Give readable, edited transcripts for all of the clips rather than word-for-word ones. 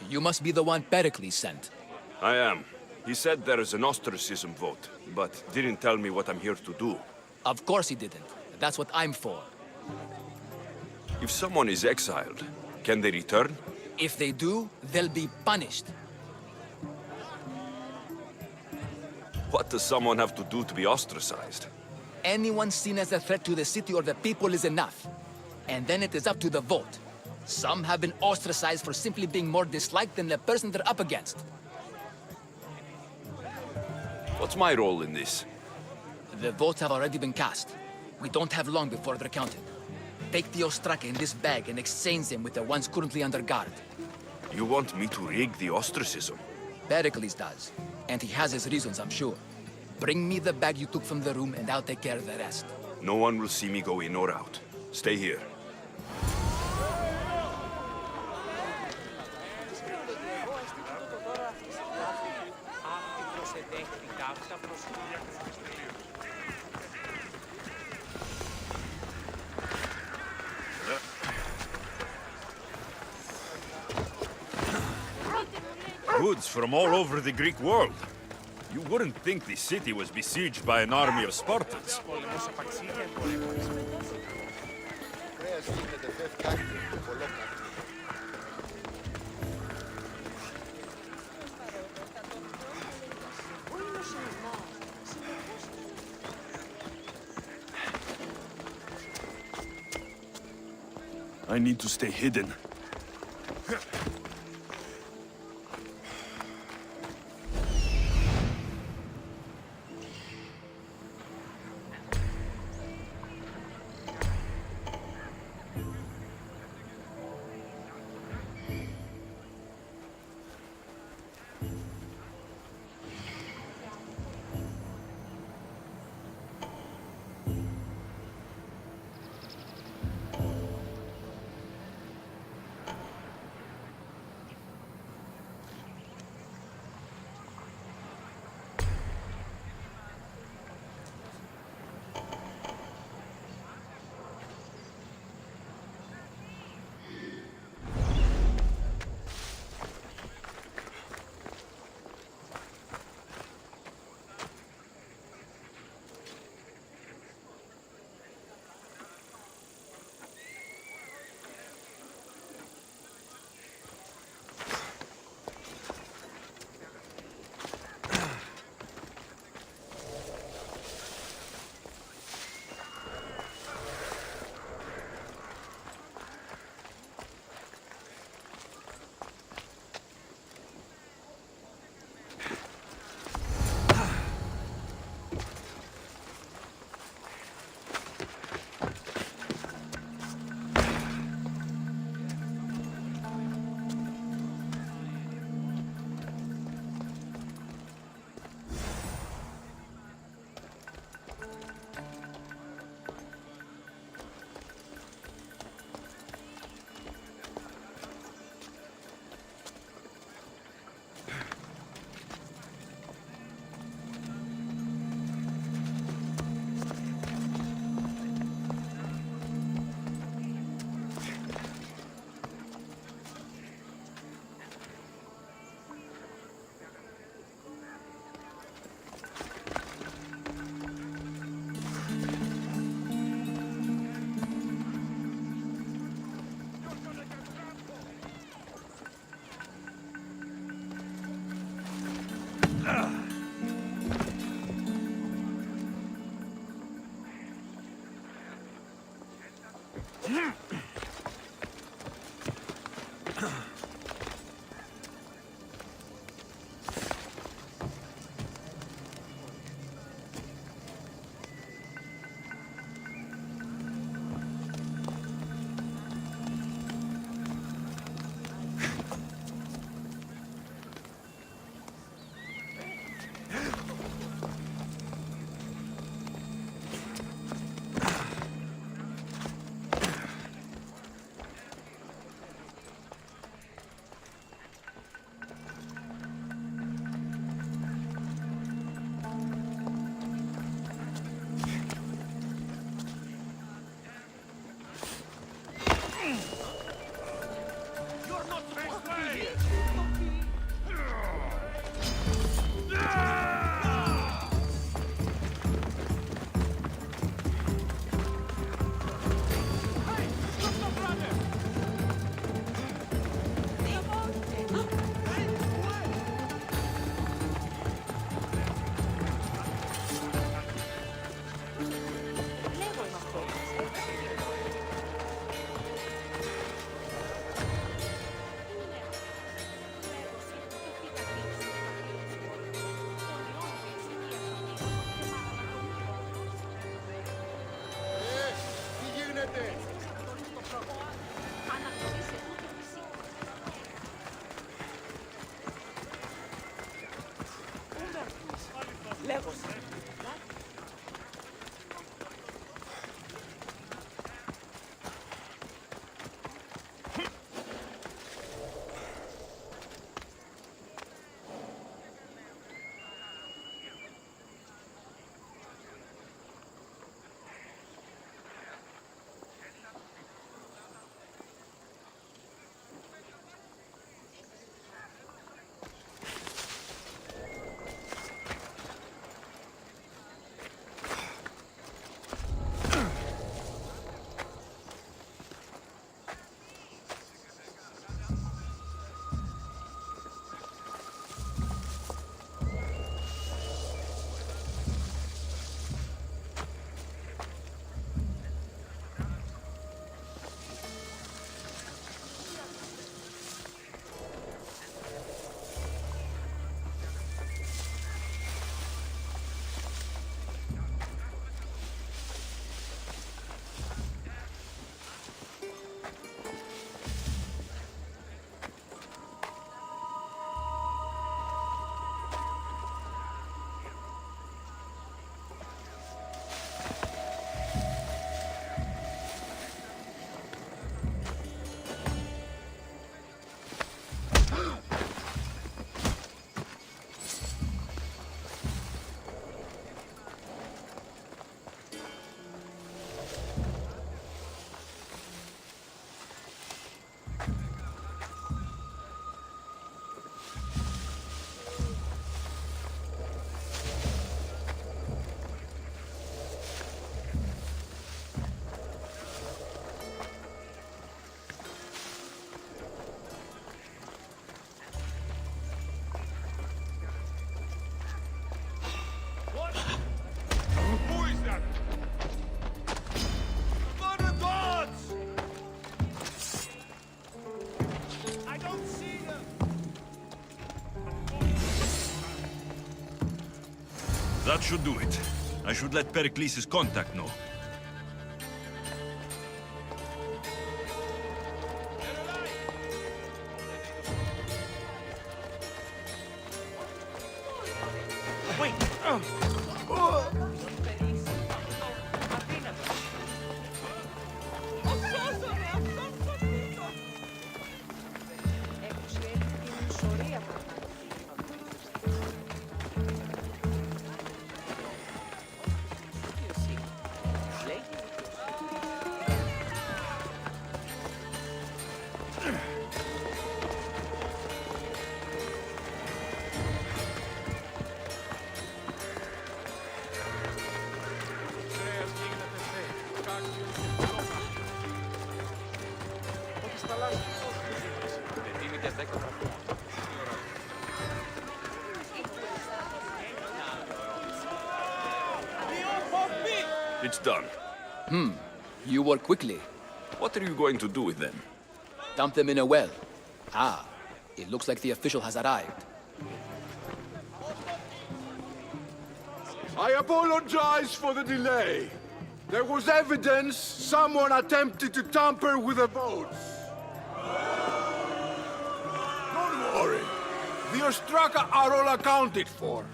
You must be the one Pericles sent. I am. He said there is an ostracism vote, but didn't tell me what I'm here to do. Of course he didn't. That's what I'm for. If someone is exiled, can they return? If they do, they'll be punished. What does someone have to do to be ostracized? Anyone seen as a threat to the city or the people is enough. And then it is up to the vote. Some have been ostracized for simply being more disliked than the person they're up against. What's my role in this? The votes have already been cast. We don't have long before they're counted. Take the Ostraka in this bag and exchange them with the ones currently under guard. You want me to rig the ostracism? Pericles does. And he has his reasons, I'm sure. Bring me the bag you took from the room and I'll take care of the rest. No one will see me go in or out. Stay here. Goods from all over the Greek world. You wouldn't think the city was besieged by an army of Spartans. I need to stay hidden. That should do it. I should let Pericles' contact know. It's done. You work quickly. What are you going to do with them? Dump them in a well. Ah, it looks like the official has arrived. I apologize for the delay. There was evidence someone attempted to tamper with the votes. Don't worry. The Ostraka are all accounted for.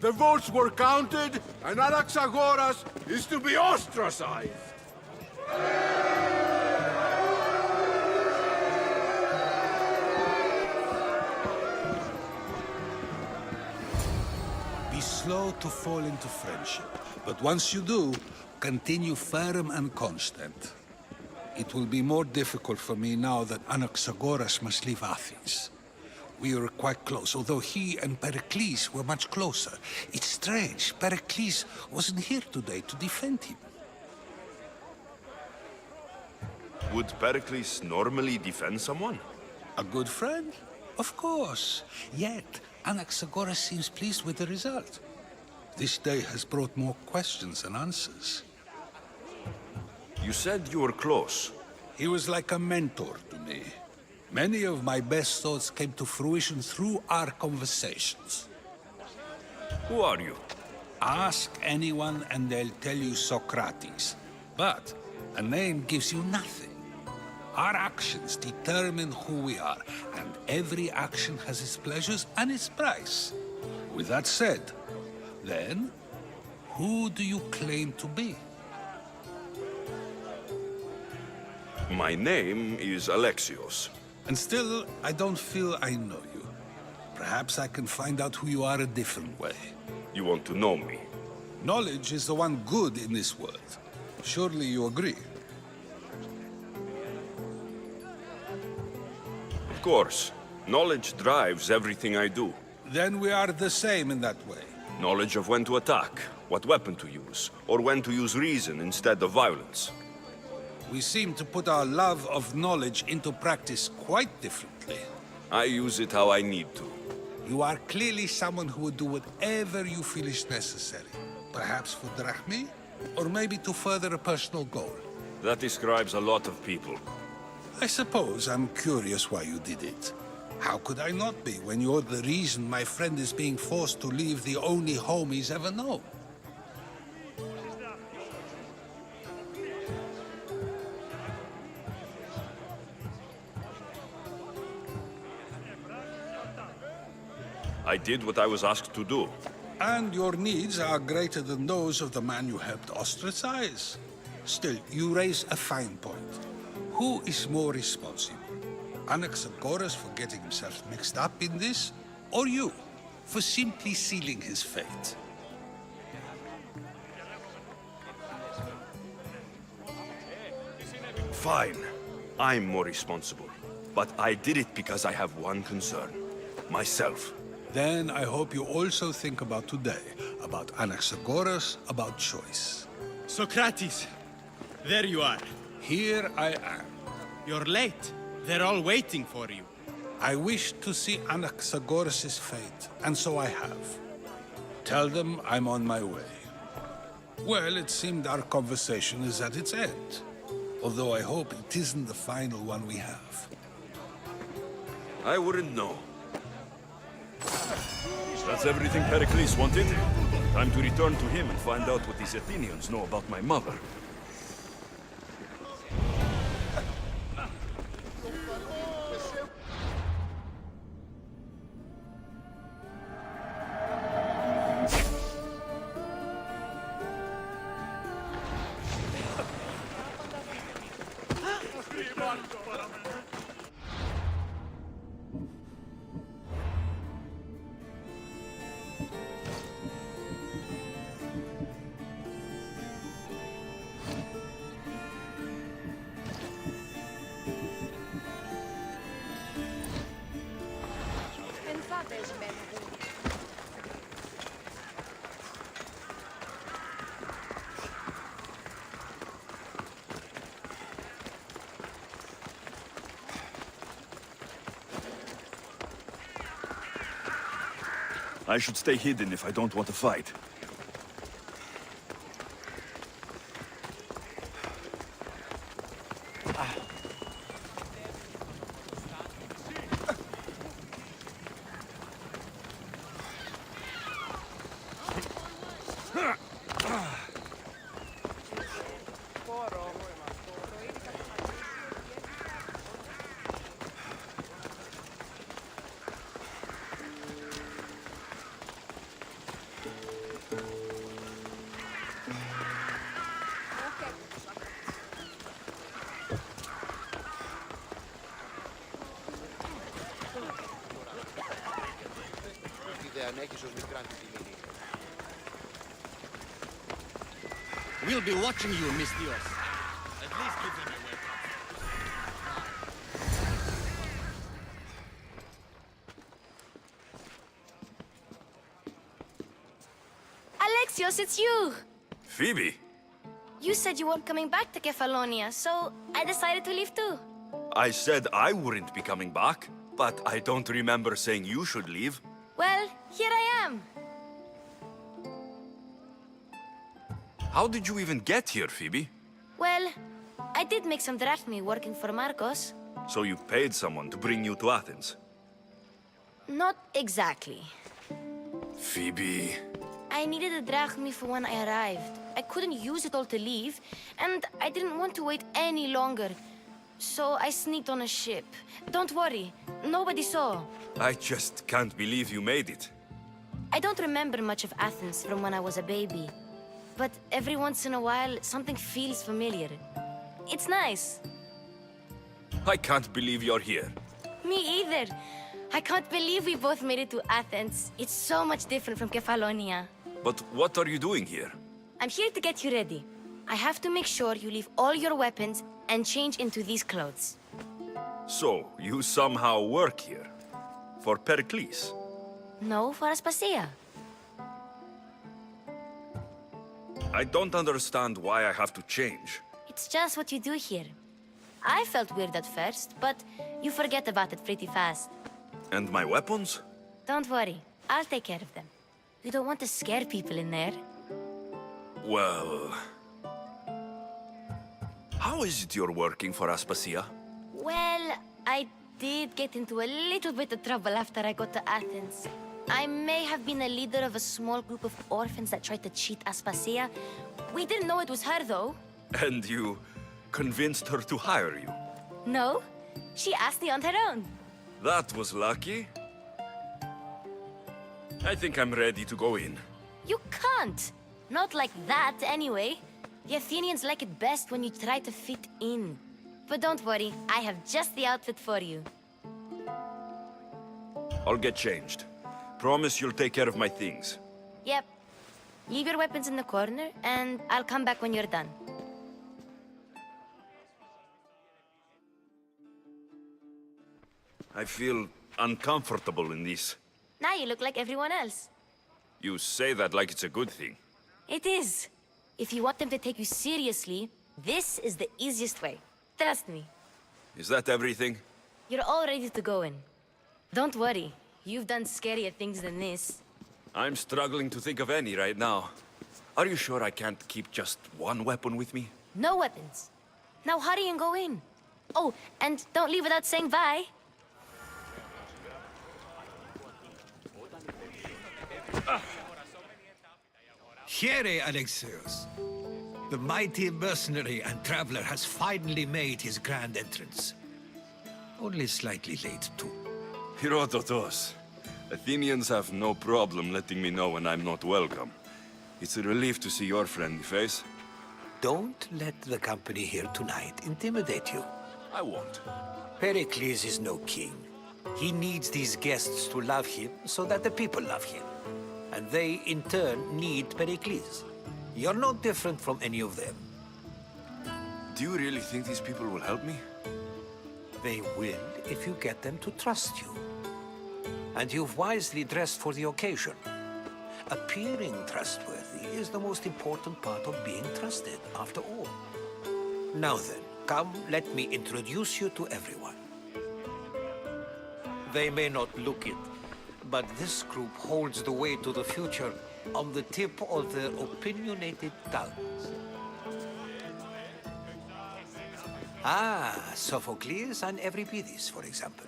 The votes were counted, and Anaxagoras is to be ostracized. Be slow to fall into friendship, but once you do, continue firm and constant. It will be more difficult for me now that Anaxagoras must leave Athens. We were quite close, although he and Pericles were much closer. It's strange, Pericles wasn't here today to defend him. Would Pericles normally defend someone? A good friend? Of course. Yet, Anaxagoras seems pleased with the result. This day has brought more questions than answers. You said you were close. He was like a mentor to me. Many of my best thoughts came to fruition through our conversations. Who are you? Ask anyone and they'll tell you Socrates. But A name gives you nothing. Our actions determine who we are, and every action has its pleasures and its price. With that said, then, who do you claim to be? My name is Alexios. And still, I don't feel I know you. Perhaps I can find out who you are a different way. You want to know me? Knowledge is the one good in this world. Surely you agree? Of course. Knowledge drives everything I do. Then we are the same in that way. Knowledge of when to attack, what weapon to use, or when to use reason instead of violence. We seem to put our love of knowledge into practice quite differently. I use it how I need to. You are clearly someone who would do whatever you feel is necessary. Perhaps for drachmi, or maybe to further a personal goal. That describes a lot of people. I suppose I'm curious why you did it. How could I not be when you're the reason my friend is being forced to leave the only home he's ever known? I did what I was asked to do. And your needs are greater than those of the man you helped ostracize. Still, you raise a fine point. Who is more responsible? Anaxagoras for getting himself mixed up in this, or you, for simply sealing his fate? Fine. I'm more responsible. But I did it because I have one concern. Myself. Then I hope you also think about today, about Anaxagoras, about choice. Socrates, there you are. Here I am. You're late. They're all waiting for you. I wish to see Anaxagoras' fate, and so I have. Tell them I'm on my way. Well, it seemed our conversation is at its end. Although I hope it isn't the final one we have. I wouldn't know. That's everything Pericles wanted. Time to return to him and find out what these Athenians know about my mother. I should stay hidden if I don't want to fight. We'll be watching you, Miss Dios. At least give them a weapon. Alexios, it's you! Phoebe? You said you weren't coming back to Kefalonia, so I decided to leave too. I said I wouldn't be coming back, but I don't remember saying you should leave. Well, here I am. How did you even get here, Phoebe? Well, I did make some drachmi working for Marcos. So you paid someone to bring you to Athens? Not exactly. Phoebe... I needed a drachmi for when I arrived. I couldn't use it all to leave, and I didn't want to wait any longer. So I sneaked on a ship. Don't worry, nobody saw. I just can't believe you made it. I don't remember much of Athens from when I was a baby. But every once in a while, something feels familiar. It's nice. I can't believe you're here. Me either. I can't believe we both made it to Athens. It's so much different from Kefalonia. But what are you doing here? I'm here to get you ready. I have to make sure you leave all your weapons and change into these clothes. So, you somehow work here? For Pericles? No, for Aspasia. I don't understand why I have to change. It's just what you do here. I felt weird at first, but you forget about it pretty fast. And my weapons? Don't worry, I'll take care of them. We don't want to scare people in there. Well... How is it you're working for Aspasia? Well, I did get into a little bit of trouble after I got to Athens. I may have been a leader of a small group of orphans that tried to cheat Aspasia. We didn't know it was her, though. And you convinced her to hire you? No, she asked me on her own. That was lucky. I think I'm ready to go in. You can't. Not like that, anyway. The Athenians like it best when you try to fit in. But don't worry, I have just the outfit for you. I'll get changed. Promise you'll take care of my things. Yep. Leave your weapons in the corner, and I'll come back when you're done. I feel uncomfortable in this. Now you look like everyone else. You say that like it's a good thing. It is. If you want them to take you seriously, this is the easiest way. Trust me. Is that everything? You're all ready to go in. Don't worry. You've done scarier things than this. I'm struggling to think of any right now. Are you sure I can't keep just one weapon with me? No weapons. Now hurry and go in. Oh, and don't leave without saying bye. Here, Alexios. The mighty mercenary and traveler has finally made his grand entrance. Only slightly late, too. Herodotos. Athenians have no problem letting me know when I'm not welcome. It's a relief to see your friendly face. Don't let the company here tonight intimidate you. I won't. Pericles is no king. He needs these guests to love him so that the people love him. And they, in turn, need Pericles. You're no different from any of them. Do you really think these people will help me? They will if you get them to trust you. And you've wisely dressed for the occasion. Appearing trustworthy is the most important part of being trusted, after all. Now then, come, let me introduce you to everyone. They may not look it, but this group holds the way to the future on the tip of their opinionated tongues. Ah, Sophocles and Euripides, for example.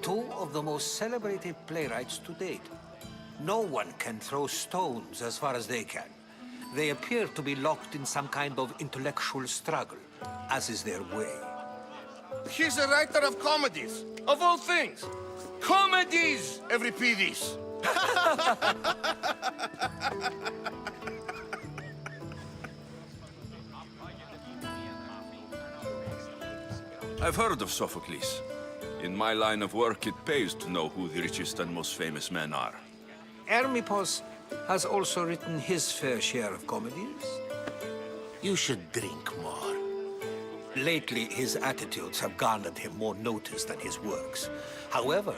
Two of the most celebrated playwrights to date. No one can throw stones as far as they can. They appear to be locked in some kind of intellectual struggle, as is their way. He's a writer of comedies, of all things. Comedies, Euripides! I've heard of Sophocles. In my line of work, it pays to know who the richest and most famous men are. Hermippos has also written his fair share of comedies. You should drink more. Lately, his attitudes have garnered him more notice than his works. However,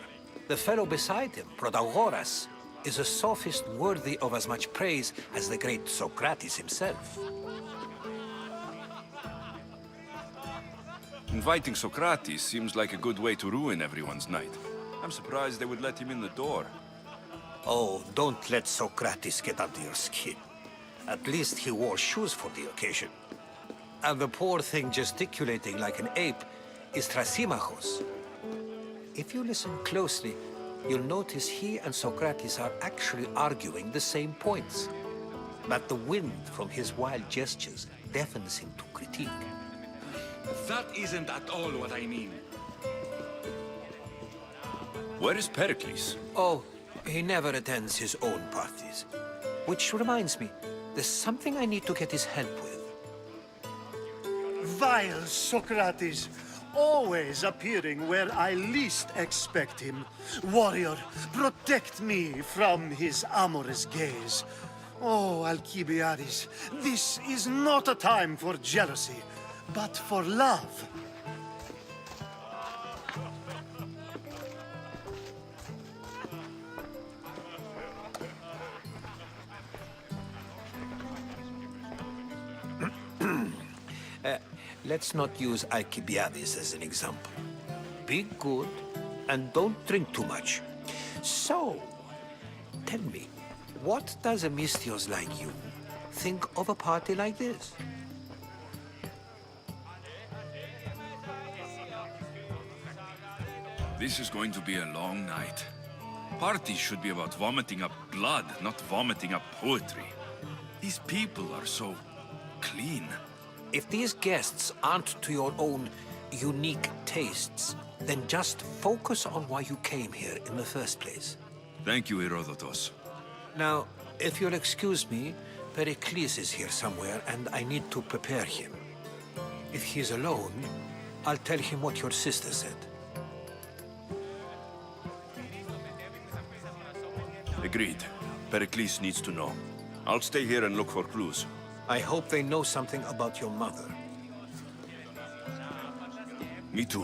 the fellow beside him, Protagoras, is a sophist worthy of as much praise as the great Socrates himself. Inviting Socrates seems like a good way to ruin everyone's night. I'm surprised they would let him in the door. Oh, don't let Socrates get under your skin. At least he wore shoes for the occasion. And the poor thing gesticulating like an ape is Thrasymachos. If you listen closely, you'll notice he and Socrates are actually arguing the same points. But the wind from his wild gestures deafens him to critique. That isn't at all what I mean. Where is Pericles? Oh, he never attends his own parties. Which reminds me, there's something I need to get his help with. Vile Socrates, always appearing where I least expect him. Warrior, protect me from his amorous gaze. Oh, Alcibiades, this is not a time for jealousy, but for love. Let's not use Alcibiades as an example. Be good and don't drink too much. So, tell me, what does a Misthios like you think of a party like this? This is going to be a long night. Parties should be about vomiting up blood, not vomiting up poetry. These people are so clean. If these guests aren't to your own unique tastes, then just focus on why you came here in the first place. Thank you, Herodotus. Now, if you'll excuse me, Pericles is here somewhere, and I need to prepare him. If he's alone, I'll tell him what your sister said. Agreed. Pericles needs to know. I'll stay here and look for clues. I hope they know something about your mother. Me too.